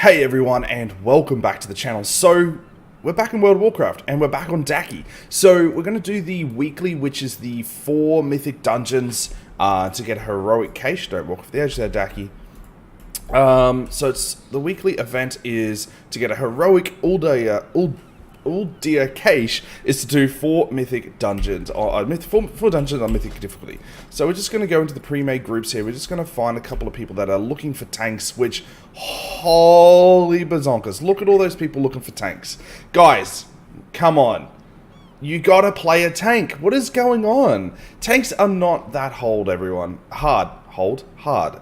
Hey everyone, and welcome back to the channel. So, we're back in World of Warcraft, and we're back on Daki. So, we're going to do the weekly, which is the 4 Mythic dungeons to get a heroic cache. Don't walk off the edge there, Daki. So, the weekly event is to get a heroic Uldia cache is to do 4 Mythic dungeons, or 4 dungeons on Mythic difficulty. So we're just going to go into the pre-made groups here. We're just going to find a couple of people that are looking for tanks, which, holy bazonkers, look at all those people looking for tanks. Guys, come on. You gotta play a tank. What is going on? Tanks are not that hard, everyone. Hard,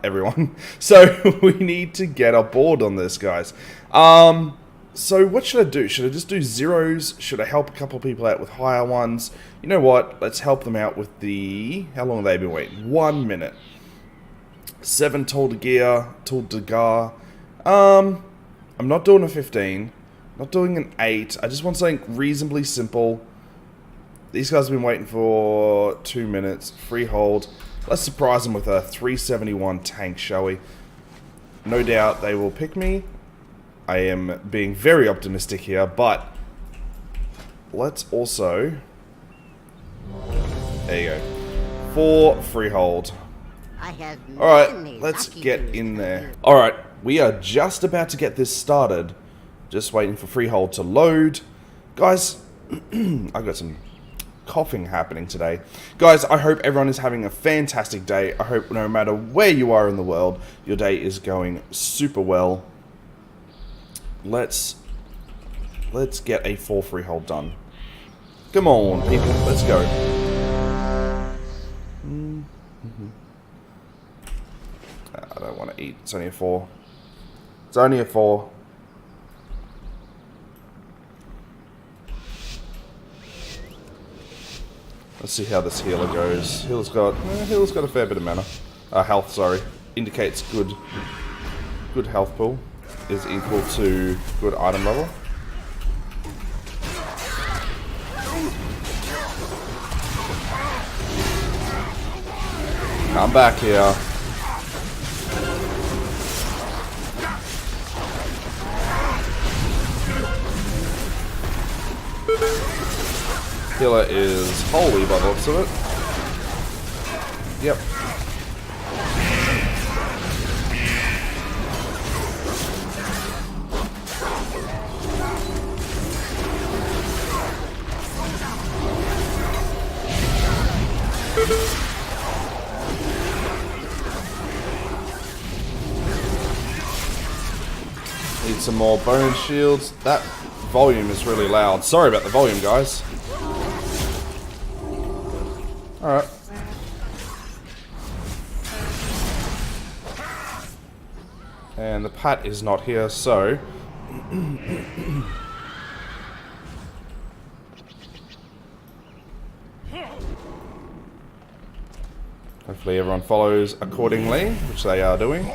everyone. So we need to get aboard on this, guys. So what should I do? Should I just do zeros? Should I help a couple of people out with higher ones? You know what? Let's help them out with the... How long have they been waiting? 1 minute. 7 Tool de Gear. Tool de Gar. I'm not doing a 15. Not doing an 8. I just want something reasonably simple. These guys have been waiting for 2 minutes. Freehold. Let's surprise them with a 371 tank, shall we? No doubt they will pick me. I am being very optimistic here, but let's also... There you go. 4 freehold. Alright, let's get in there. Alright, we are just about to get this started. Just waiting for freehold to load. Guys, I've got some coughing happening today. Guys, I hope everyone is having a fantastic day. I hope no matter where you are in the world, your day is going super well. Let's get a 4 freehold done. Come on, people, let's go. I don't want to eat. It's only a 4. It's only a 4. Let's see how this healer goes. Healer's got a fair bit of mana. Health, sorry. Indicates good health pool is equal to good item level. Come back here. Healer is holy by the looks of it. Yep. Need some more bone shields. That volume is really loud. Sorry about the volume, guys. Alright. And the Pat is not here, so... Hopefully everyone follows accordingly, which they are doing.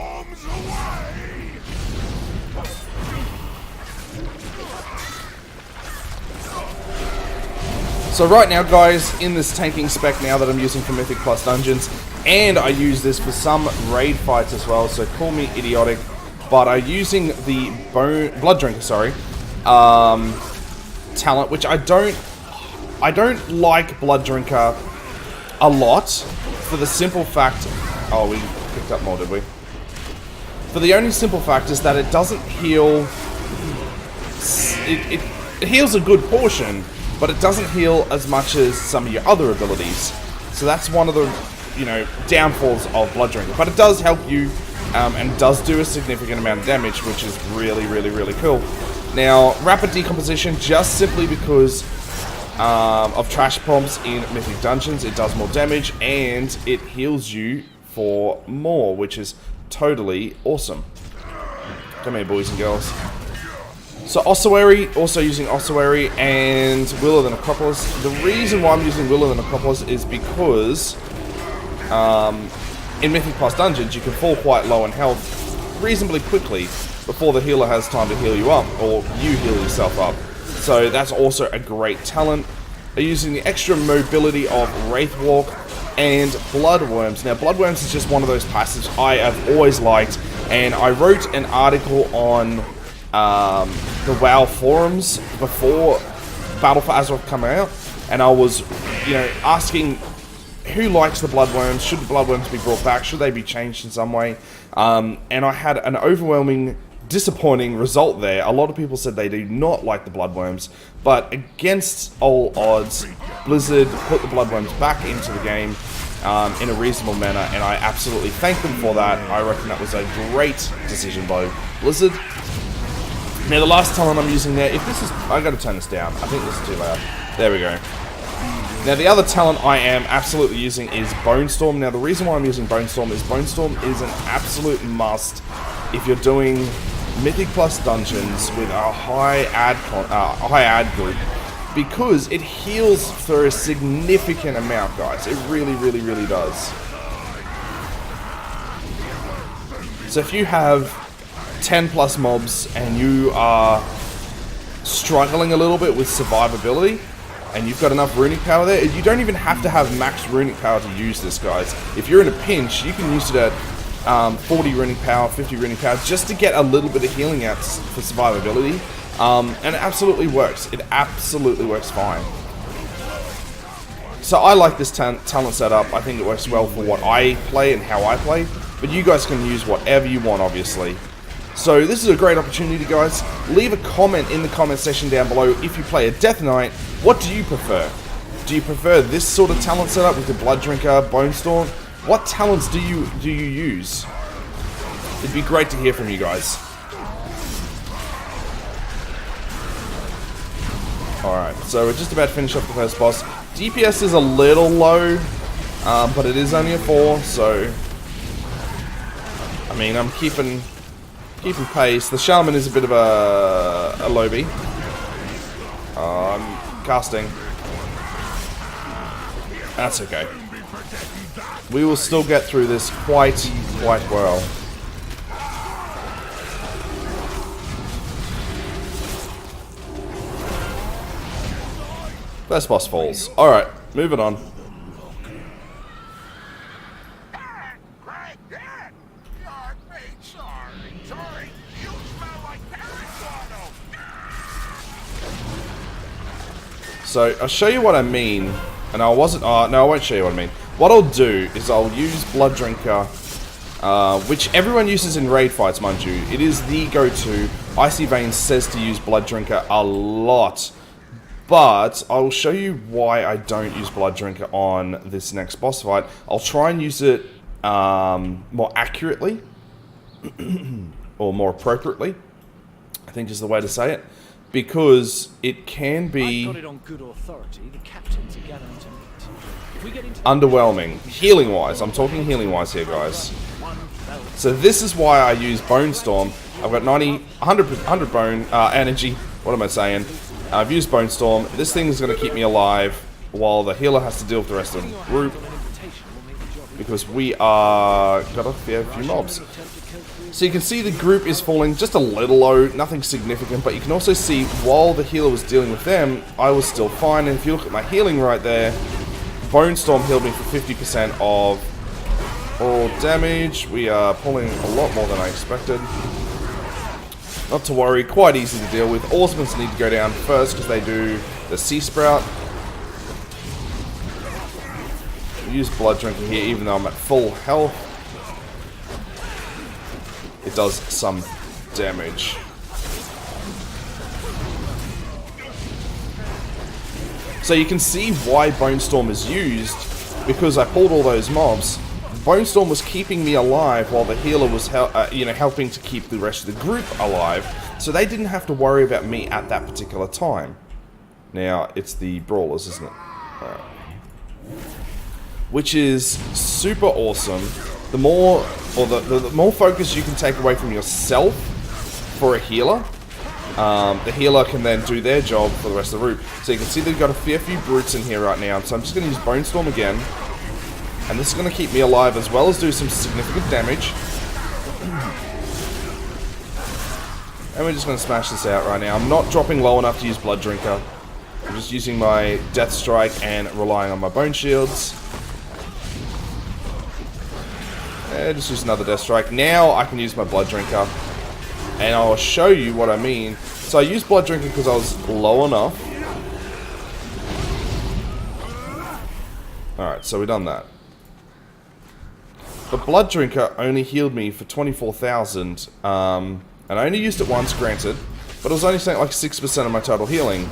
So right now, guys, in this tanking spec now that I'm using for Mythic Plus Dungeons, and I use this for some raid fights as well, so call me idiotic, but I'm using the Blood Drinker, talent, which I don't like Blood Drinker a lot, for the simple fact... Oh, we picked up more, did we? For the only simple fact is that it doesn't heal... It heals a good portion, but it doesn't heal as much as some of your other abilities. So that's one of the, downfalls of Blood Drinker. But it does help you, and does do a significant amount of damage, which is really, really, really cool. Now, Rapid Decomposition, just simply because of trash bombs in Mythic Dungeons, it does more damage, and it heals you for more, which is totally awesome. Come here, boys and girls. So Ossuary, also using Ossuary, and Will of the Necropolis. The reason why I'm using Will of the Necropolis is because in Mythic Plus Dungeons you can fall quite low in health reasonably quickly before the healer has time to heal you up, or you heal yourself up. So that's also a great talent. Using the extra mobility of Wraithwalk and Bloodworms. Now, Bloodworms is just one of those passives I have always liked. And I wrote an article on the WoW forums before Battle for Azeroth came out, and I was, asking who likes the Bloodworms. Should the Bloodworms be brought back? Should they be changed in some way? And I had an overwhelming, disappointing result there. A lot of people said they do not like the Bloodworms, but against all odds, Blizzard put the Bloodworms back into the game in a reasonable manner, and I absolutely thank them for that. I reckon that was a great decision by Blizzard. Now, the last talent I'm using there, if this is... I gotta turn this down. I think this is too loud. There we go. Now, the other talent I am absolutely using is Bonestorm. Now, the reason why I'm using Bonestorm is an absolute must if you're doing Mythic Plus dungeons with a high ad group, because it heals for a significant amount, guys. It really, really, really does. So if you have 10 plus mobs and you are struggling a little bit with survivability, and you've got enough runic power there, you don't even have to have max runic power to use this, guys. If you're in a pinch, you can use it at 40 runic power, 50 runic power, just to get a little bit of healing out for survivability. And it absolutely works. It absolutely works fine. So I like this talent setup. I think it works well for what I play and how I play, but you guys can use whatever you want, obviously. So this is a great opportunity, guys. Leave a comment in the comment section down below if you play a Deathknight. What do you prefer? Do you prefer this sort of talent setup with the Blood Drinker, Bonestorm? What talents do you use? It'd be great to hear from you guys. Alright, so we're just about to finish up the first boss. DPS is a little low, but it is only a 4, so... I mean, I'm keeping pace. The Shaman is a bit of a lowbie. I'm casting. That's okay. We will still get through this quite well. First boss falls. Alright, moving on. So, I'll show you what I mean, and I wasn't, no, I won't show you what I mean. What I'll do is I'll use Blood Drinker, which everyone uses in raid fights, mind you. It is the go-to. Icy Veins says to use Blood Drinker a lot, but I will show you why I don't use Blood Drinker on this next boss fight. I'll try and use it more accurately, or more appropriately, I think is the way to say it. Because it can be underwhelming, healing-wise. I'm talking healing-wise here, guys. So this is why I use Bonestorm. I've got 100 bone energy. What am I saying? I've used Bonestorm. This thing is going to keep me alive while the healer has to deal with the rest of the group, because we are got a fair few mobs. So you can see the group is falling just a little low, nothing significant, but you can also see while the healer was dealing with them, I was still fine. And if you look at my healing right there, Bonestorm healed me for 50% of all damage. We are pulling a lot more than I expected. Not to worry, quite easy to deal with. Ornaments need to go down first because they do the Sea Sprout. Use Blood Drinker here even though I'm at full health. It does some damage. So you can see why Bonestorm is used, because I pulled all those mobs. Bonestorm was keeping me alive while the healer was helping to keep the rest of the group alive, so they didn't have to worry about me at that particular time. Now, it's the Brawlers, isn't it? Alright. Which is super awesome. The more focus you can take away from yourself for a healer, the healer can then do their job for the rest of the group. So you can see they've got a fair few brutes in here right now. So I'm just going to use Bonestorm again. And this is going to keep me alive as well as do some significant damage. And we're just going to smash this out right now. I'm not dropping low enough to use Blood Drinker. I'm just using my Death Strike and relying on my Bone Shields. Just use another Death Strike. Now I can use my Blood Drinker. And I'll show you what I mean. So I used Blood Drinker because I was low enough. Alright, so we've done that. The Blood Drinker only healed me for 24,000. And I only used it once, granted. But it was only saying like 6% of my total healing.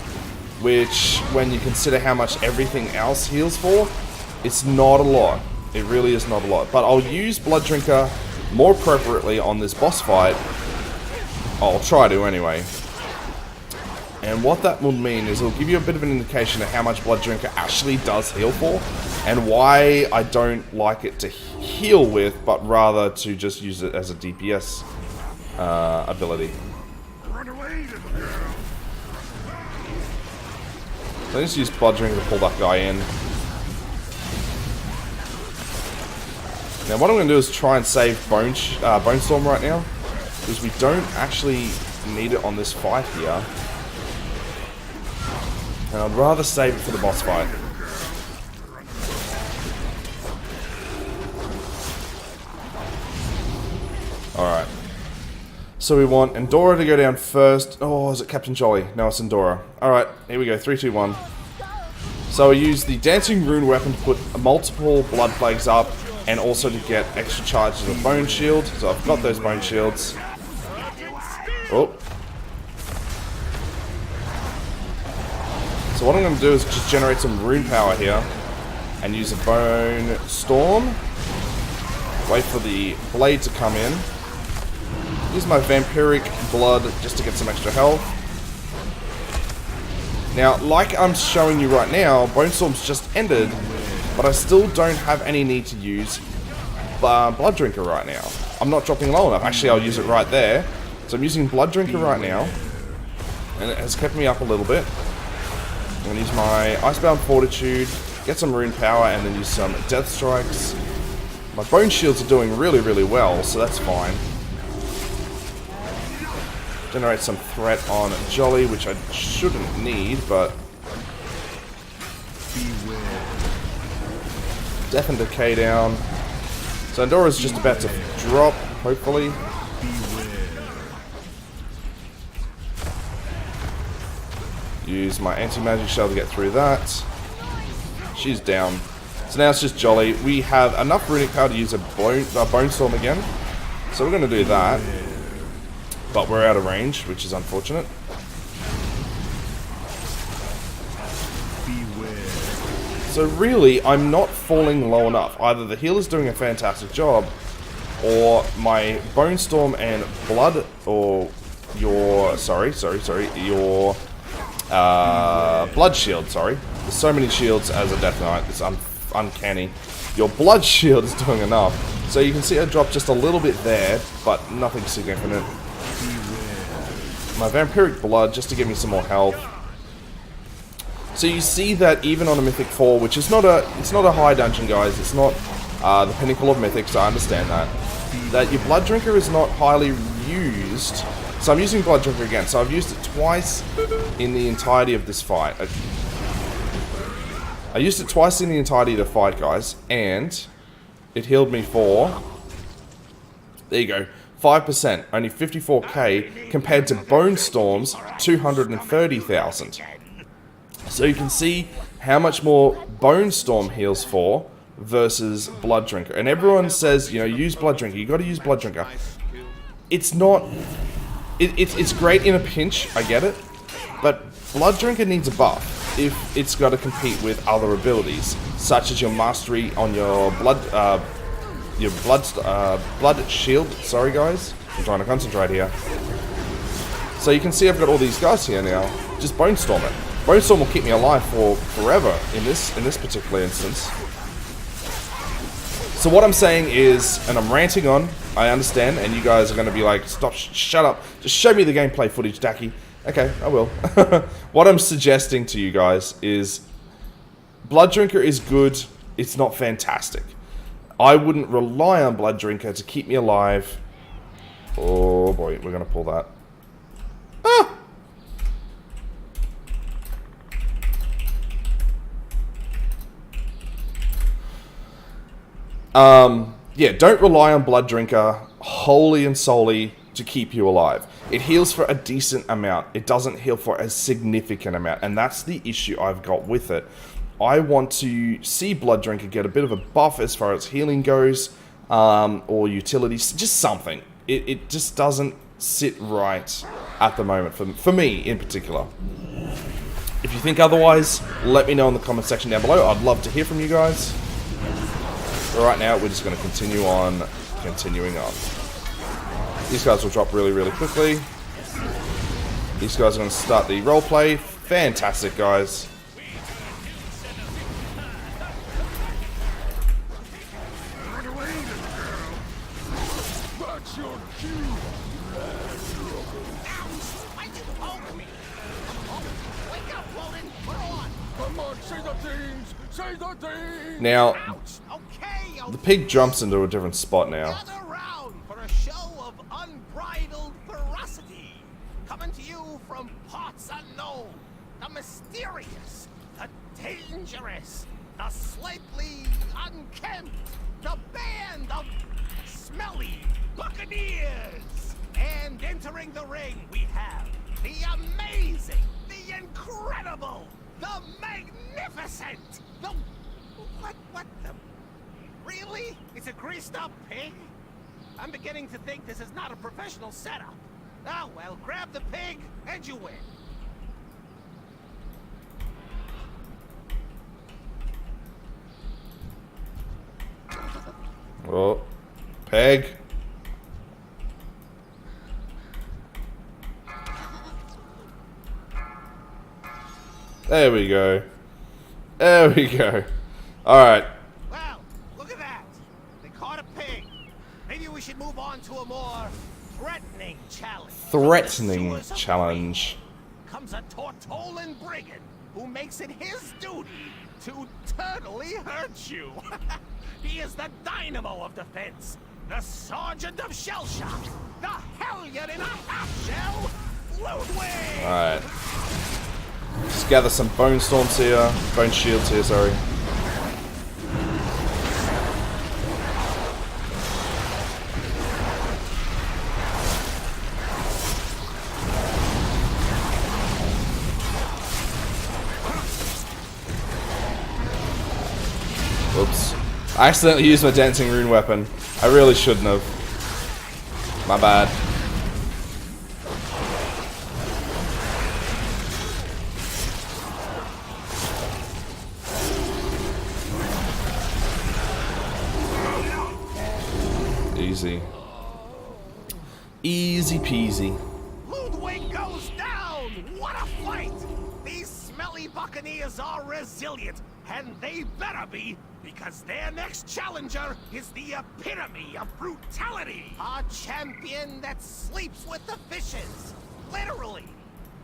Which, when you consider how much everything else heals for, it's not a lot. It really is not a lot. But I'll use Blood Drinker more appropriately on this boss fight. I'll try to anyway. And what that will mean is it'll give you a bit of an indication of how much Blood Drinker actually does heal for. And why I don't like it to heal with, but rather to just use it as a DPS ability. So I just use Blood Drinker to pull that guy in. Now what I'm going to do is try and save Bone Storm right now, because we don't actually need it on this fight here. And I'd rather save it for the boss fight. Alright. So we want Endora to go down first. Oh, is it Captain Jolly? No, it's Endora. Alright, here we go. 3, 2, 1. So I use the Dancing Rune weapon to put multiple Blood Plagues up, and also to get extra charges of Bone Shield. So I've got those Bone Shields. Oh. So what I'm going to do is just generate some Rune Power here. And use a Bone Storm. Wait for the Blade to come in. Use my Vampiric Blood just to get some extra health. Now, like I'm showing you right now, Bone Storm's just ended. But I still don't have any need to use Blood Drinker right now. I'm not dropping low enough. Actually, I'll use it right there. So I'm using Blood Drinker right now. And it has kept me up a little bit. I'm going to use my Icebound Fortitude, get some Rune Power, and then use some Death Strikes. My Bone Shields are doing really, really well, so that's fine. Generate some threat on Jolly, which I shouldn't need, but... Death and Decay down. So Endora's just about to drop, hopefully. Use my anti-magic shell to get through that. She's down. So now it's just Jolly. We have enough runic power to use a Bone Storm again. So we're going to do that. But we're out of range, which is unfortunate. So really, I'm not falling low enough. Either the healer's doing a fantastic job, or my Bone Storm and Blood, or your, your Blood Shield, sorry. There's so many shields as a Deathknight, it's uncanny. Your Blood Shield is doing enough. So you can see I dropped just a little bit there, but nothing significant. My Vampiric Blood, just to give me some more health. So you see that even on a Mythic 4, which is not a high dungeon, guys, it's not the pinnacle of Mythics, I understand that your Blood Drinker is not highly used. So I'm using Blood Drinker again. So I've used it twice in the entirety of this fight. I used it twice in the entirety of the fight, guys, and it healed me for, there you go, 5%, only 54k, compared to Bone Storm's 230,000. So you can see how much more Bone Storm heals for versus Blood Drinker. And everyone says, you know, use Blood Drinker. You got to use Blood Drinker. It's not... It's great in a pinch, I get it. But Blood Drinker needs a buff if it's got to compete with other abilities, such as your mastery on your blood shield. Sorry, guys. I'm trying to concentrate here. So you can see I've got all these guys here now. Just Bone Storm it. Bone Storm will keep me alive for forever in this particular instance. So what I'm saying is, and I'm ranting on, I understand, and you guys are going to be like, stop, shut up, just show me the gameplay footage, Dacky. Okay, I will. What I'm suggesting to you guys is, Blood Drinker is good, it's not fantastic. I wouldn't rely on Blood Drinker to keep me alive. Oh boy, we're going to pull that. Ah! yeah, don't rely on Blood Drinker wholly and solely to keep you alive. It heals for a decent amount. It doesn't heal for a significant amount, and that's the issue I've got with it. I want to see Blood Drinker get a bit of a buff as far as healing goes, or utilities, just something. It just doesn't sit right at the moment, for me in particular. If you think otherwise, let me know in the comment section down below. I'd love to hear from you guys. But right now, we're just going to continuing on. These guys will drop really, really quickly. These guys are going to start the roleplay. Fantastic, guys. Now, the pig jumps into a different spot now. Gather round for a show of unbridled ferocity, coming to you from parts unknown, the mysterious, the dangerous, the slightly unkempt, the band of smelly buccaneers. And entering the ring, we have the amazing, the incredible, the magnificent, the... What the... Really? It's a greased-up pig? I'm beginning to think this is not a professional setup. Oh, well, grab the pig, and you win. Oh, peg. There we go. There we go. Alright. Well, look at that. They caught a pig. Maybe we should move on to a more threatening challenge. Threatening challenge. Comes a Tortolan brigand who makes it his duty to totally hurt you. He is the dynamo of defense, the sergeant of shell shock, the hellion in a half shell, Ludwig. Alright. Just gather some bone storms here. Bone shields here, sorry. Oops. I accidentally used my dancing rune weapon. I really shouldn't have. My bad. Easy. Easy peasy. Ludwig goes down! What a fight! These smelly buccaneers are resilient, and they better be, because their next challenger is the epitome of brutality! A champion that sleeps with the fishes! Literally!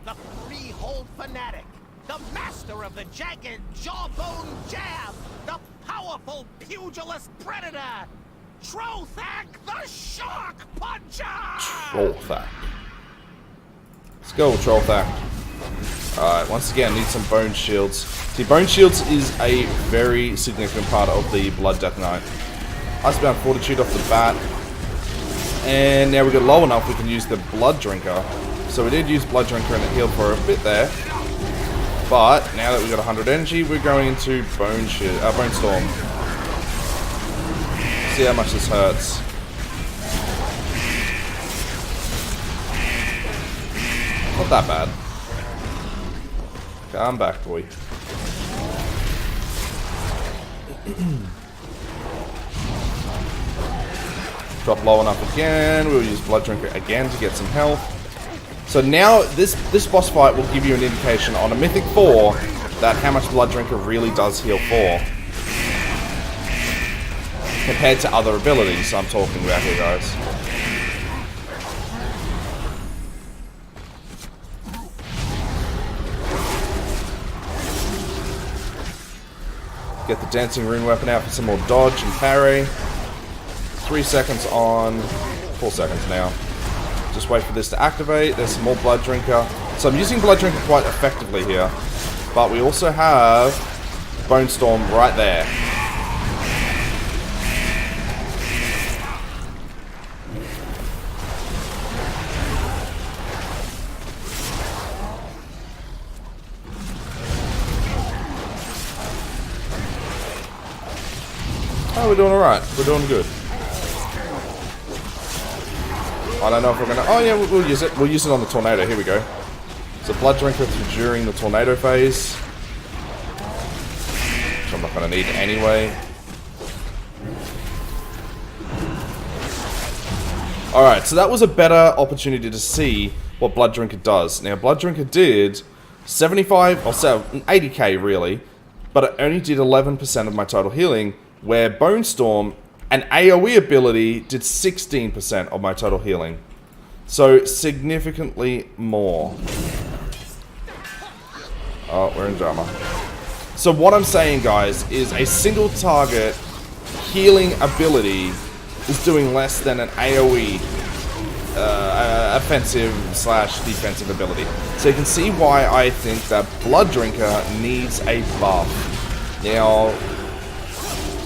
The three-hold fanatic! The master of the jagged jawbone jab! The powerful pugilist predator! Trothak the Shark Puncher! Trothak. Let's go, Trothak. Alright, once again, need some bone shields. See, bone shields is a very significant part of the Blood Deathknight. Icebound Fortitude off the bat. And now we got low enough, we can use the Blood Drinker. So we did use Blood Drinker and it healed for a bit there. But now that we've got 100 energy, we're going into Bone Storm. See how much this hurts. Not that bad. Come back, boy. Drop low enough again. We'll use Blood Drinker again to get some health. So now this boss fight will give you an indication on a Mythic 4 that how much Blood Drinker really does heal for. Compared to other abilities I'm talking about here, guys. Get the Dancing Rune weapon out for some more dodge and parry. 3 seconds on, 4 seconds now. Just wait for this to activate. There's some more Blood Drinker. So I'm using Blood Drinker quite effectively here. But we also have Bone Storm right there. Oh, we're doing alright. We're doing good. I don't know if we're gonna... Oh yeah, we'll use it. We'll use it on the tornado. Here we go. So Blood Drinker during the tornado phase. Which I'm not gonna need anyway. Alright, so that was a better opportunity to see what Blood Drinker does. Now, Blood Drinker did 75, or so, 80k really, but it only did 11% of my total healing, where Bone Storm, an AoE ability, did 16% of my total healing. So, significantly more. Oh, we're in drama. So what I'm saying, guys, is a single target healing ability is doing less than an AoE offensive / defensive ability. So you can see why I think that Blood Drinker needs a buff. Now,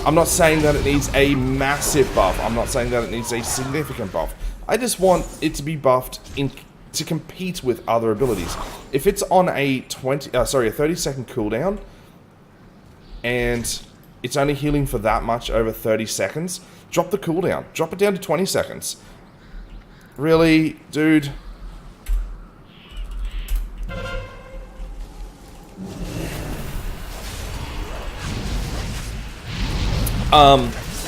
I'm not saying that it needs a massive buff. I'm not saying that it needs a significant buff. I just want it to be buffed to compete with other abilities. If it's on a 30-second cooldown, and it's only healing for that much over 30 seconds, drop the cooldown. Drop it down to 20 seconds. Really, dude?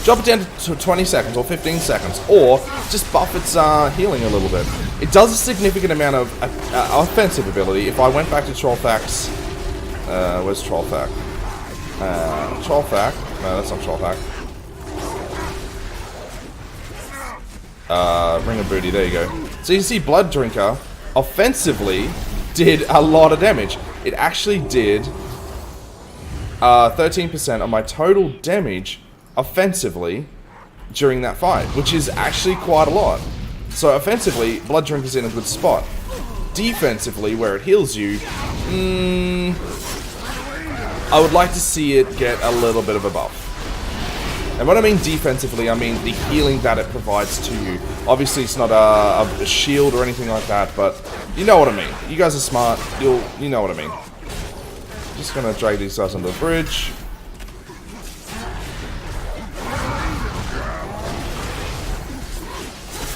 Drop it down to 20 seconds or 15 seconds, or just buff its healing a little bit. It does a significant amount of offensive ability. If I went back to Trollfac's... where's Trollfac? Trollfac. No, that's not Trollfac. Ring of Booty, there you go. So you see Blood Drinker offensively did a lot of damage. It actually did 13% of my total damage offensively during that fight, which is actually quite a lot. So offensively, Blood Drinker's in a good spot. Defensively, where it heals you, I would like to see it get a little bit of a buff. And when I mean defensively, I mean the healing that it provides to you. Obviously, it's not a shield or anything like that, but you know what I mean. You guys are smart. You know what I mean. Just gonna drag these guys onto the bridge.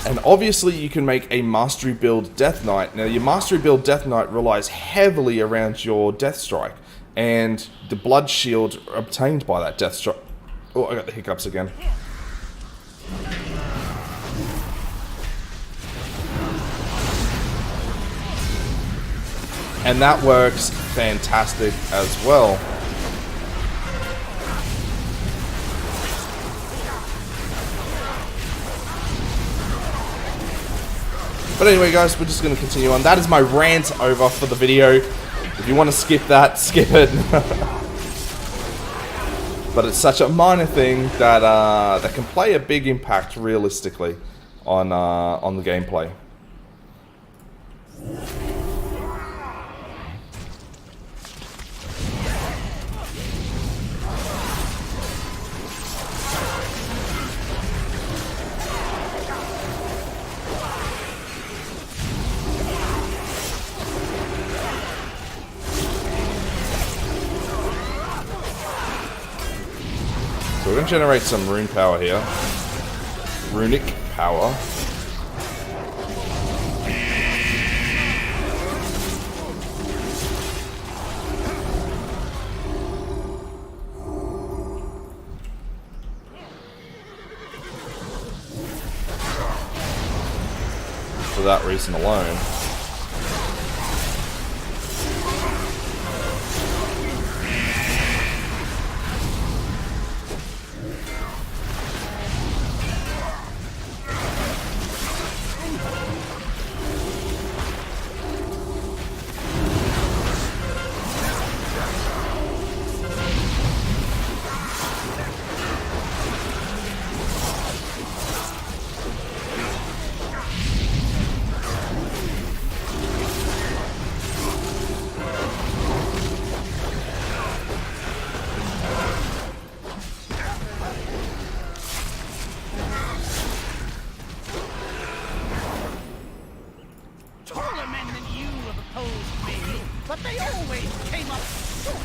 And obviously, you can make a mastery build Deathknight. Now, your mastery build Deathknight relies heavily around your Death Strike and the blood shield obtained by that Death Strike. Oh, I got the hiccups again. And that works fantastic as well. But anyway, guys, we're just going to continue on. That is my rant over for the video. If you want to skip that, skip it. But it's such a minor thing that that can play a big impact realistically on the gameplay. So we're going to generate some rune power here. Runic power. For that reason alone. But they always came up short.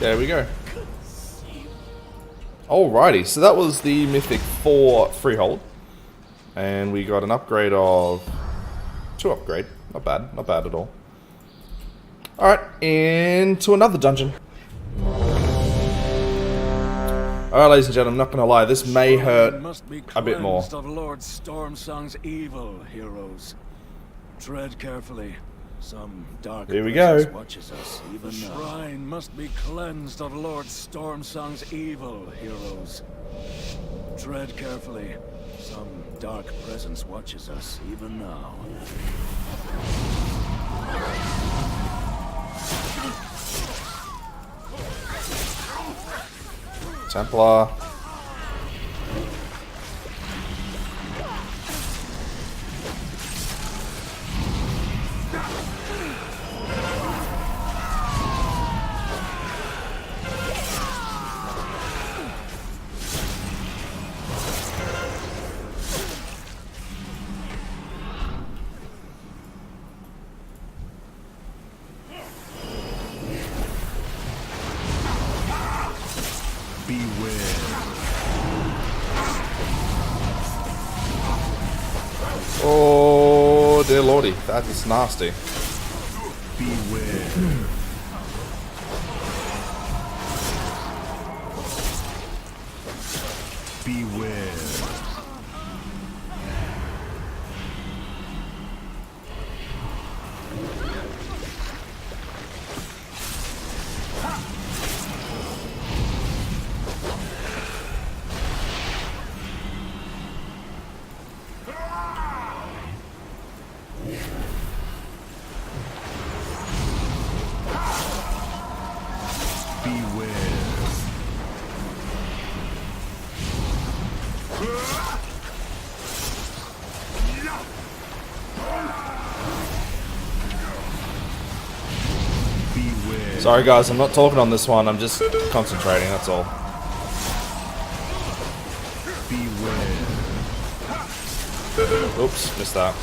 There we go. Alrighty, so that was the Mythic 4 Freehold. And we got an upgrade of... 2 upgrade. Not bad. Not bad at all. Alright, into another dungeon. Alright, ladies and gentlemen, I'm not going to lie, this may hurt a bit more. Of Lord Stormsong's evil, heroes. Tread carefully. Some dark Here we presence go. watches us even now. The shrine must be cleansed of Lord Stormsong's evil, heroes. Tread carefully. Some dark presence watches us even now. Templar. Oh dear lordy, that is nasty. Beware. Beware. Sorry guys, I'm not talking on this one, I'm just concentrating, that's all. Beware. Oops, missed that.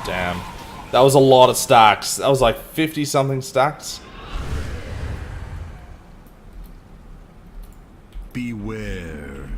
Damn. That was a lot of stacks. That was like 50 something stacks. Beware.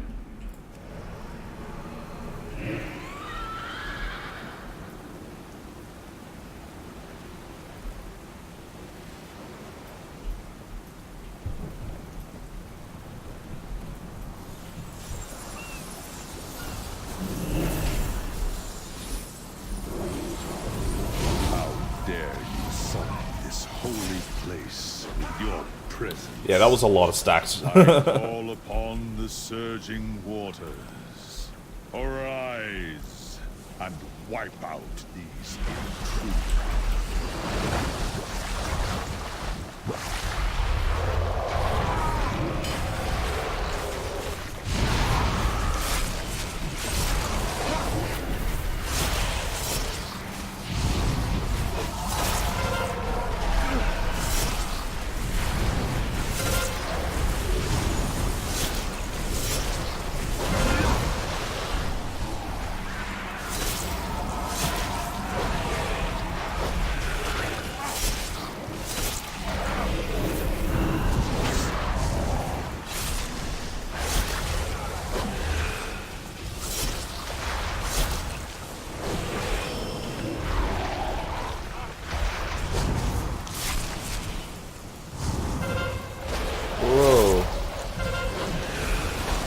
place with your presence. Yeah, that was a lot of stacks. I call upon the surging waters. Arise and wipe out these intruders. Whoa.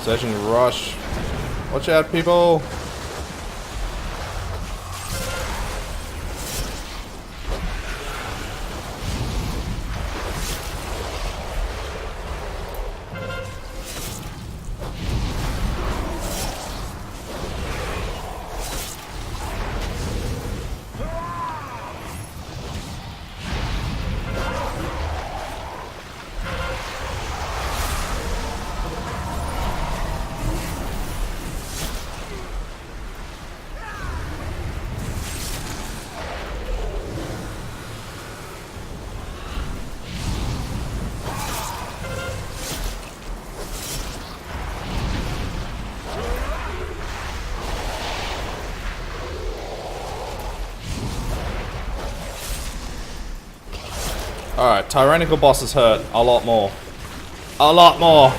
Surging rush. Watch out, people. Alright, tyrannical bosses hurt a lot more. A lot more.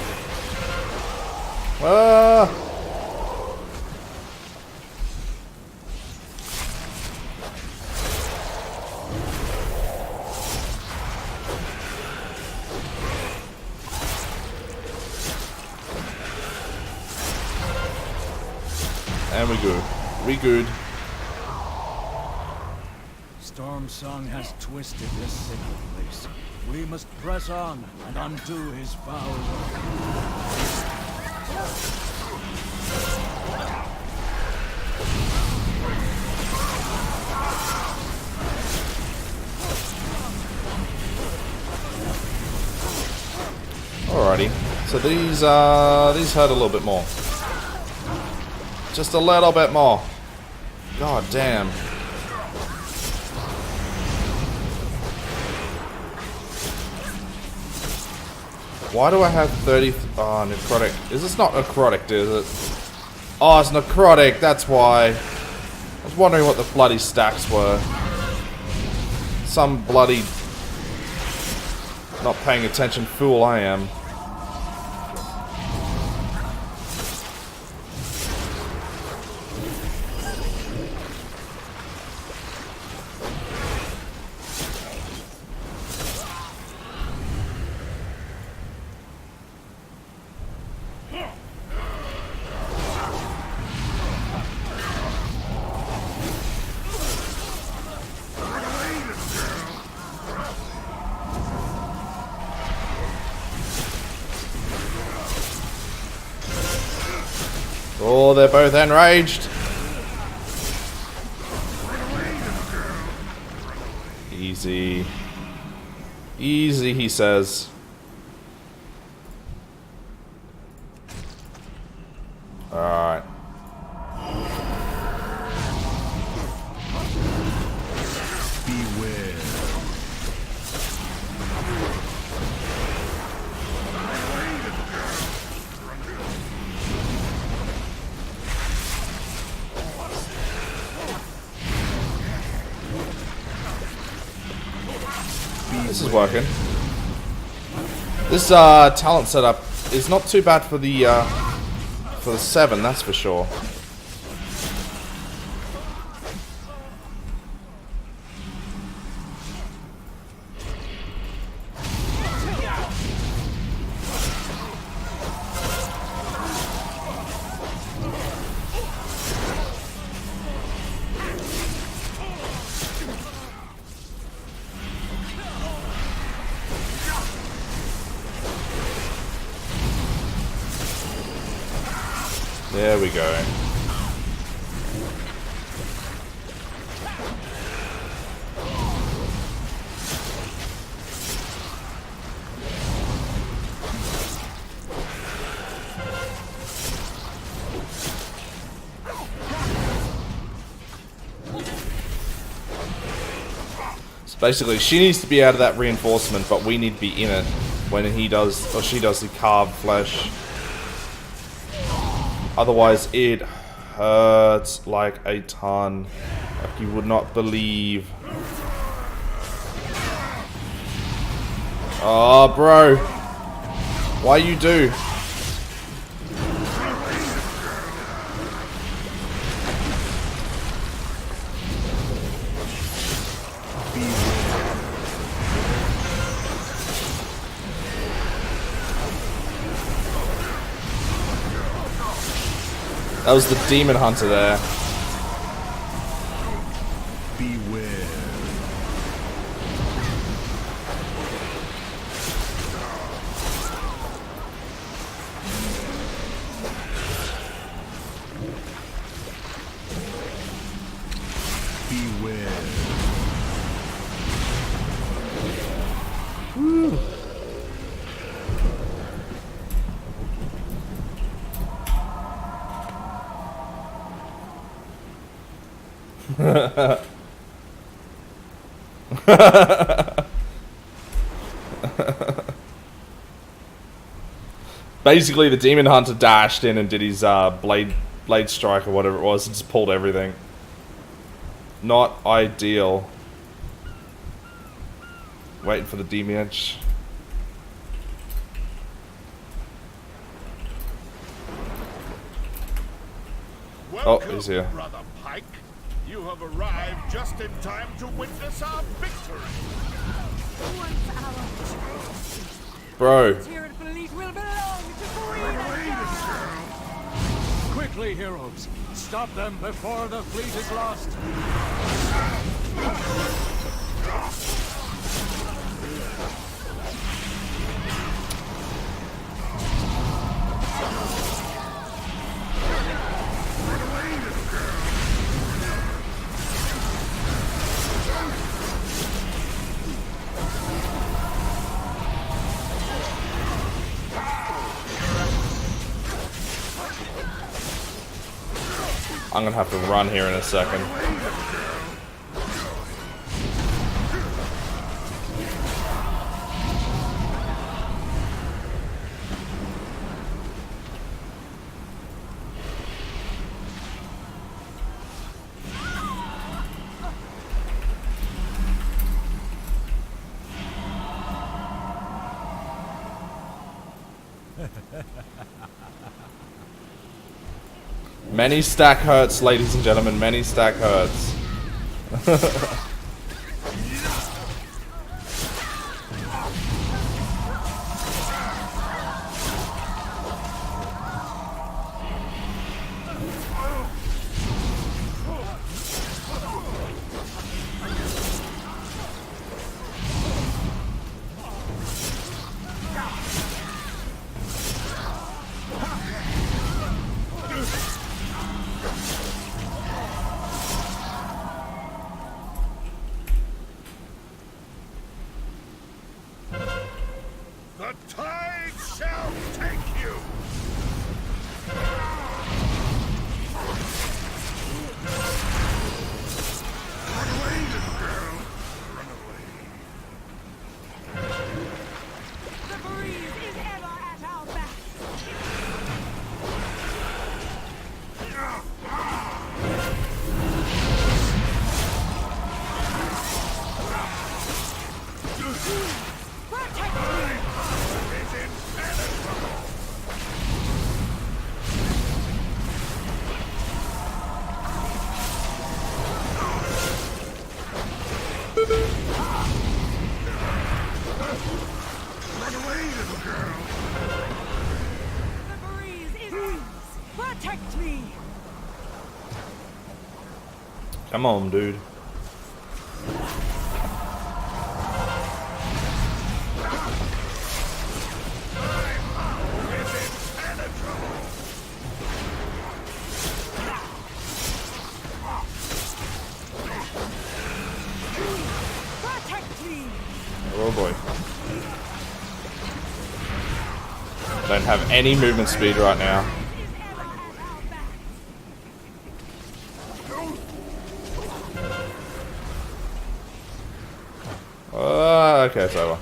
And we good. We good. Storm Song has twisted this sacred place. We must press on and undo his foul work. Alrighty. So these hurt a little bit more. Just a little bit more. God damn. Why do I have 30... Oh, necrotic. Is this not necrotic, is it? Oh, it's necrotic. That's why. I was wondering what the bloody stacks were. Some bloody... not paying attention fool I am. Oh, they're both enraged. Easy. Easy, he says. Alright. Beware. This is working. This talent setup is not too bad for the 7, that's for sure. There we go. So basically, she needs to be out of that reinforcement, but we need to be in it when he does, or she does the carved flesh. Otherwise, it hurts like a ton. Like you would not believe. Oh, bro. Why you do? That was the demon hunter there. Beware. Beware. Woo. Basically, the demon hunter dashed in and did his blade strike or whatever it was, and just pulled everything. Not ideal. Waiting for the demon edge. Welcome, he's here. Brother Pike. You have arrived just in time to witness our victory. Bro. Quickly, heroes! Stop them before the fleet is lost! I'm gonna have to run here in a second. Many stack hurts, ladies and gentlemen. Many stack hurts. The tide shall take you. Run away, little girl. Run away. The breeze is ever at our back. Protect me! It's impenetrable. Run away, little girl. The breeze is ours. Protect me! Come on, dude. It's impenetrable. Oh boy. Don't have any movement speed right now. Okay, it's over.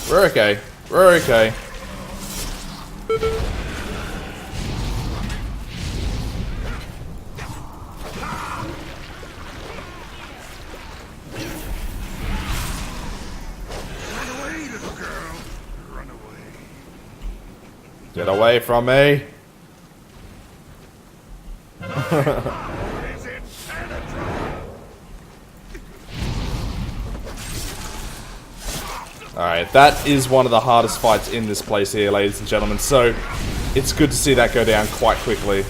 We're okay. We're okay. Get away from me. Alright, that is one of the hardest fights in this place here, ladies and gentlemen, so it's good to see that go down quite quickly.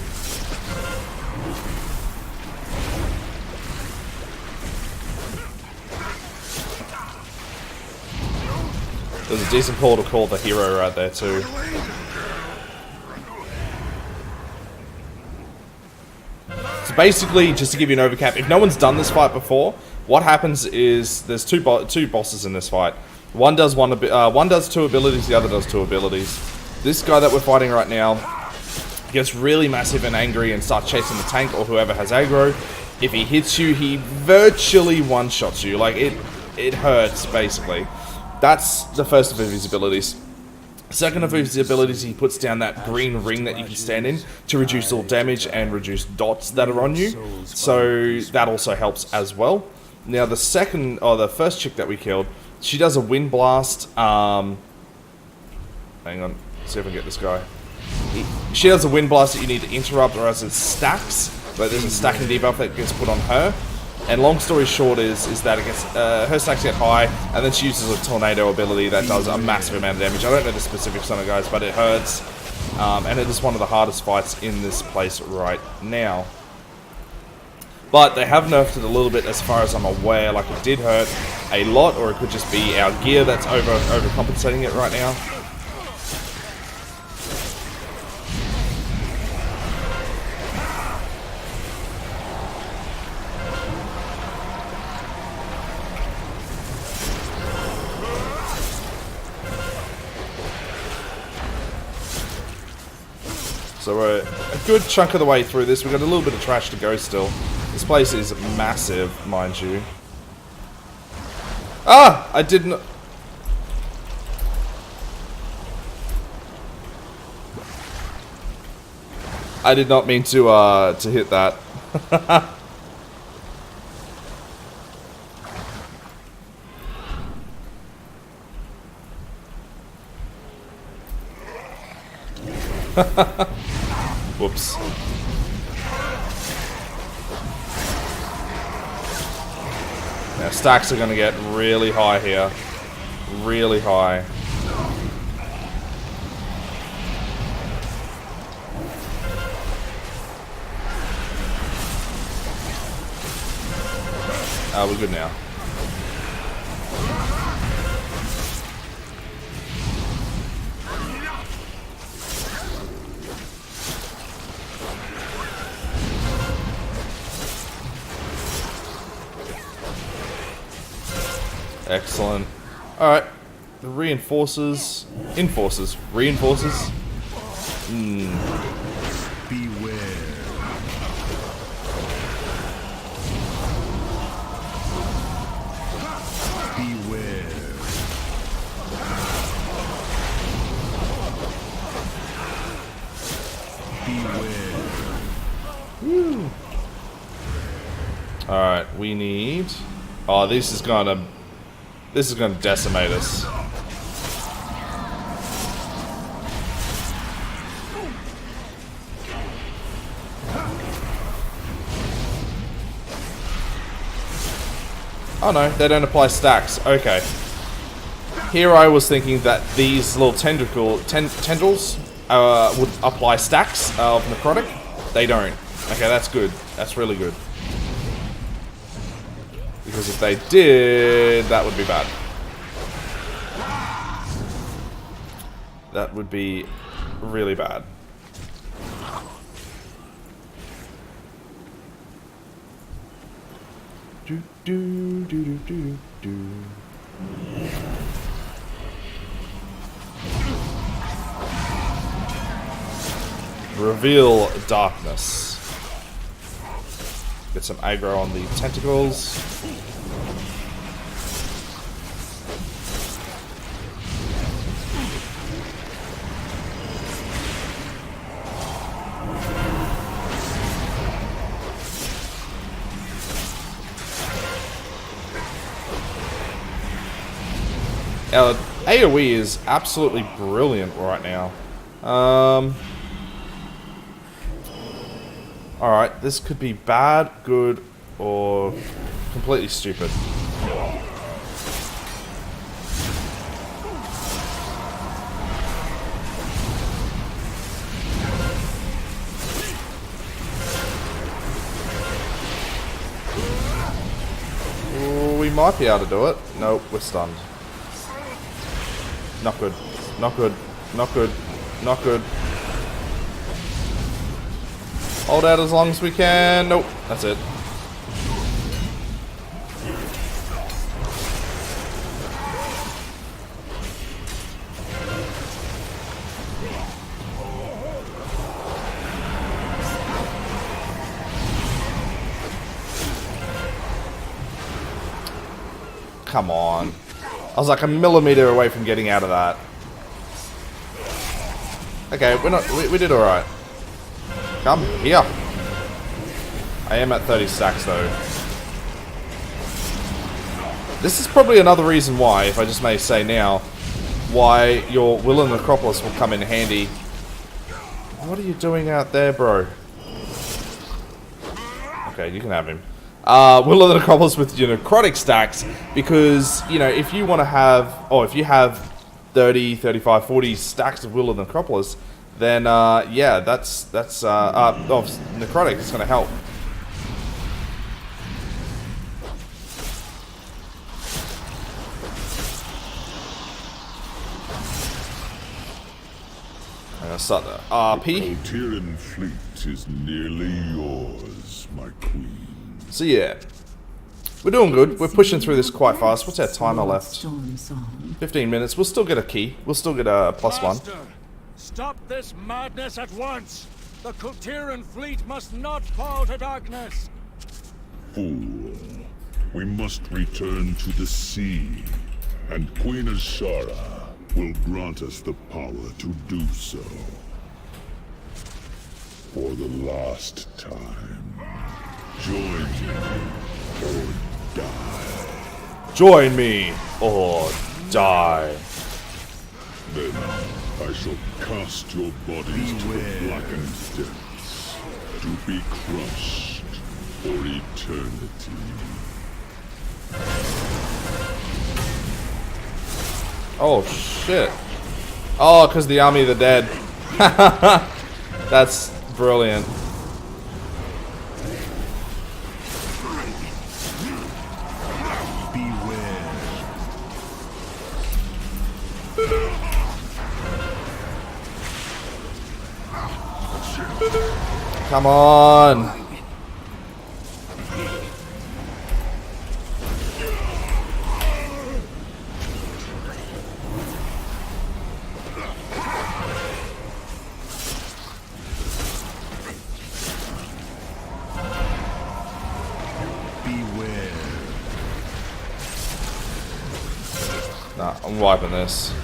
There's a decent call to call the hero right there too. So basically, just to give you an overcap, if no one's done this fight before, what happens is there's two bosses in this fight. One does two abilities, the other does two abilities. This guy that we're fighting right now gets really massive and angry and starts chasing the tank or whoever has aggro. If he hits you, he virtually one-shots you. Like, it hurts, basically. That's the first of his abilities. Second of his abilities, he puts down that green ring that you can stand in to reduce all damage and reduce dots that are on you. So that also helps as well. Now the first chick that we killed, she does a wind blast. Hang on, see if I can get this guy. She does a wind blast that you need to interrupt, or else it stacks. But there's a stacking debuff that gets put on her. And long story short is that it gets, her stacks get high, and then she uses a tornado ability that does a massive amount of damage. I don't know the specifics on it, guys, but it hurts. And it is one of the hardest fights in this place right now. But they have nerfed it a little bit as far as I'm aware. Like, it did hurt a lot, or it could just be our gear that's overcompensating it right now. So we're a good chunk of the way through this. We've got a little bit of trash to go still. This place is massive, mind you. Ah! I didn't... I did not mean to hit that. Whoops. Now stacks are going to get really high here. Really high. We're good now. Excellent. Alright. The reinforces. Enforces. Reinforces. Beware. Beware. Beware. Woo. Alright, we need... Oh, this is gonna decimate us. Oh no, they don't apply stacks. Okay. Here I was thinking that these little tendrils would apply stacks of necrotic. They don't. Okay, that's good. That's really good. Because if they did, that would be bad. That would be really bad. Do do do do do do. Reveal darkness. Get some aggro on the tentacles. AoE is absolutely brilliant right now. Alright, this could be bad, good, or completely stupid. Ooh, we might be able to do it. Nope, we're stunned. Not good. Not good. Not good. Not good. Hold out as long as we can. Nope. That's it. Come on. I was like a millimeter away from getting out of that. Okay, we did alright. Come here. I am at 30 stacks though. This is probably another reason why, if I just may say now, why your Will of Necropolis will come in handy. What are you doing out there, bro? Okay, you can have him. Will of the Necropolis with your necrotic stacks, because, you know, if you want to have, or if you have 30, 35, 40 stacks of Will of the Necropolis, then, yeah, that's necrotic is going to help. I'm going to start the RP. The Tyrian fleet is nearly yours, my queen. So yeah, we're doing good. We're pushing through this quite fast. What's our timer left? 15 minutes. We'll still get a key. We'll still get a +1. Master, stop this madness at once. The Kultiran fleet must not fall to darkness. Fool. We must return to the sea, and Queen Ashara will grant us the power to do so. For the last time. Join me, or die. Join me, or die. Then I shall cast your bodies to the blackened depths, to be crushed for eternity. Oh, shit. Oh, because the army of the dead. That's brilliant. Come on. Beware. Nah, I'm wiping this.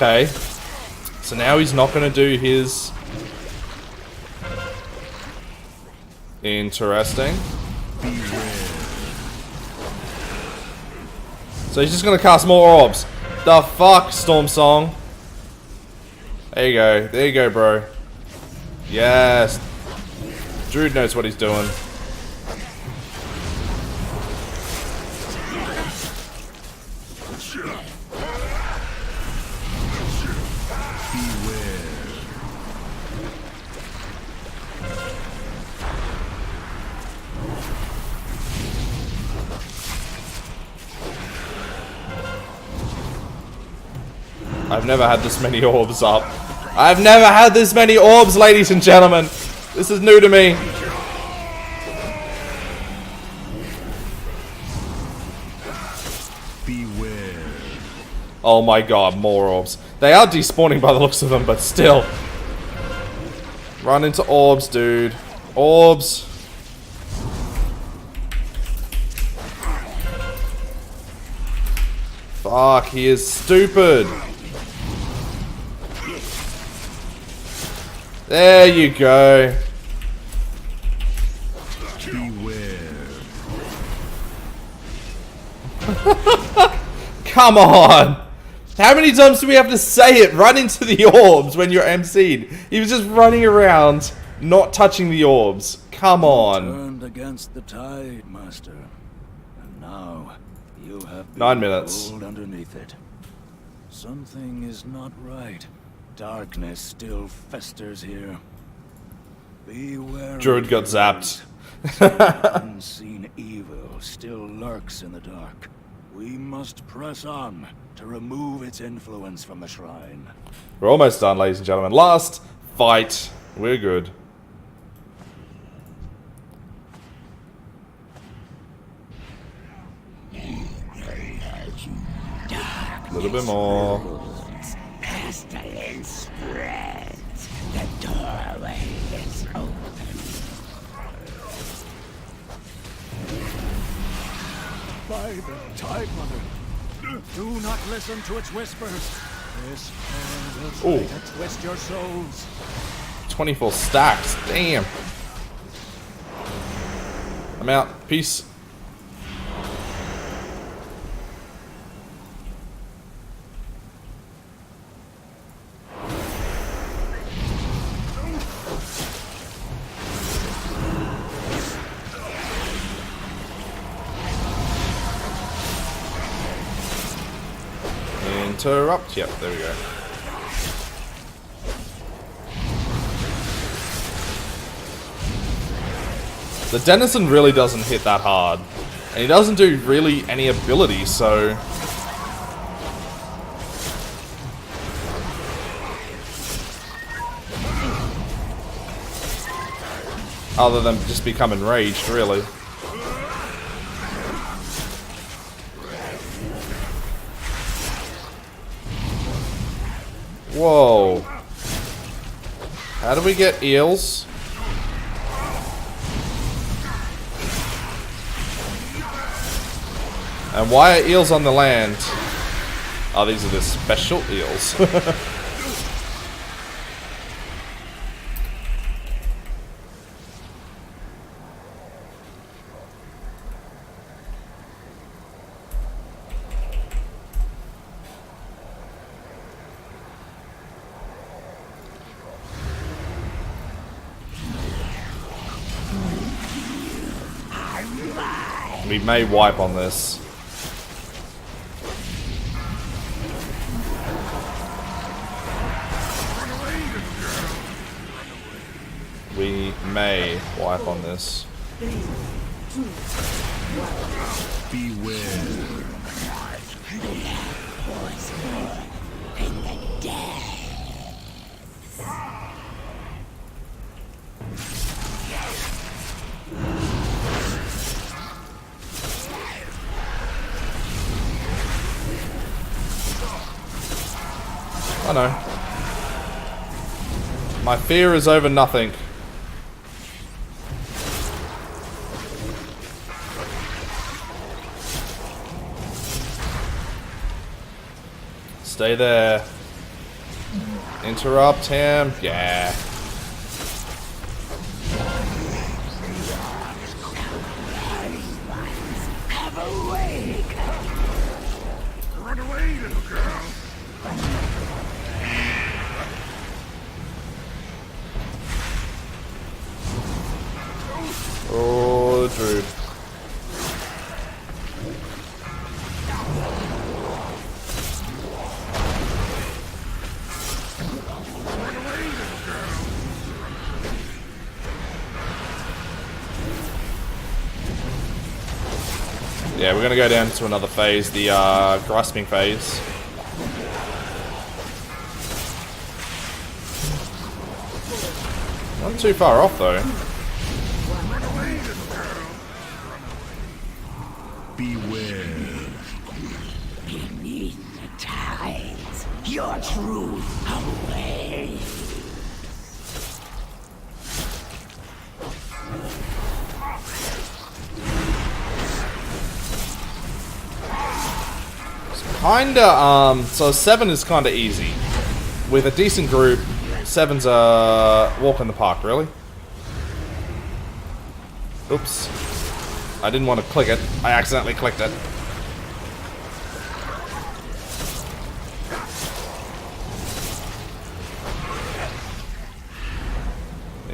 Okay. So now he's not going to do his... Interesting. So he's just going to cast more orbs. The fuck, Storm Song? There you go. There you go, bro. Yes. Druid knows what he's doing. I've never had this many orbs up. I've never had this many orbs, ladies and gentlemen. This is new to me. Beware. Oh my god, more orbs. They are despawning by the looks of them, but still. Run into orbs, dude. Orbs. Fuck, he is stupid. There you go. Beware. Come on. How many times do we have to say it? Run into the orbs when you're MC'd. He was just running around, not touching the orbs. Come on. Turned against the tide, Master. And now you have been 9 minutes. pulled underneath it. Something is not right. Darkness still festers here. Beware. Druid got zapped. Unseen evil still lurks in the dark. We must press on to remove its influence from the shrine. We're almost done, ladies and gentlemen. Last fight. We're good. A little bit more. Pestilence spreads. The doorway is open. By the Tide Mother, do not listen to its whispers. This hand will try to twist your souls. 24 stacks. Damn. I'm out. Peace. Interrupt. Yep, there we go. The Denizen really doesn't hit that hard. And he doesn't do really any ability, so... Other than just become enraged, really. Whoa. How do we get eels? And why are eels on the land? Oh, these are the special eels. We may wipe on this. We may wipe on this. Beware. I know. My fear is over nothing. Stay there. Interrupt him. Yeah. Run away, little girl. Oh, dude. Yeah, we're gonna go down to another phase, the grasping phase. Not too far off though. Beware. Beneath the tides, your truth away. Kinda, so 7 is kinda easy. With a decent group, 7's a walk in the park, really. Oops. I didn't want to click it. I accidentally clicked it.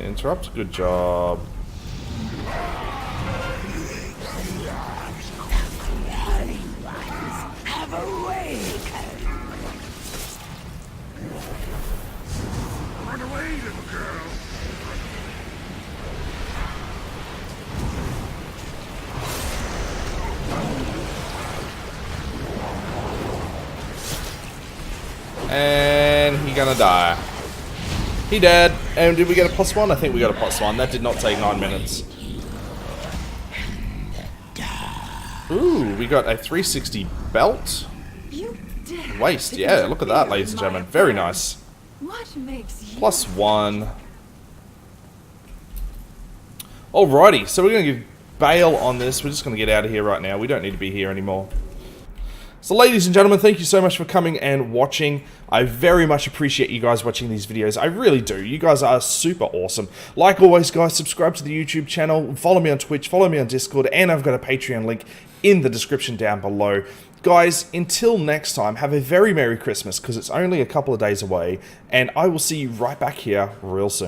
Interrupt, good job. Have awakened. Run away, little girl. And he gonna die. He dead. And did we get a +1? I think we got a +1. That did not take 9 minutes. Ooh, we got a 360 belt. You did. Waist, yeah, look at that, ladies and gentlemen. Very nice. What makes you +1. Alrighty, so we're going to give bail on this. We're just going to get out of here right now. We don't need to be here anymore. So ladies and gentlemen, thank you so much for coming and watching. I very much appreciate you guys watching these videos. I really do. You guys are super awesome. Like always, guys, subscribe to the YouTube channel. Follow me on Twitch. Follow me on Discord. And I've got a Patreon link in the description down below. Guys, until next time, have a very Merry Christmas, because it's only a couple of days away. And I will see you right back here real soon.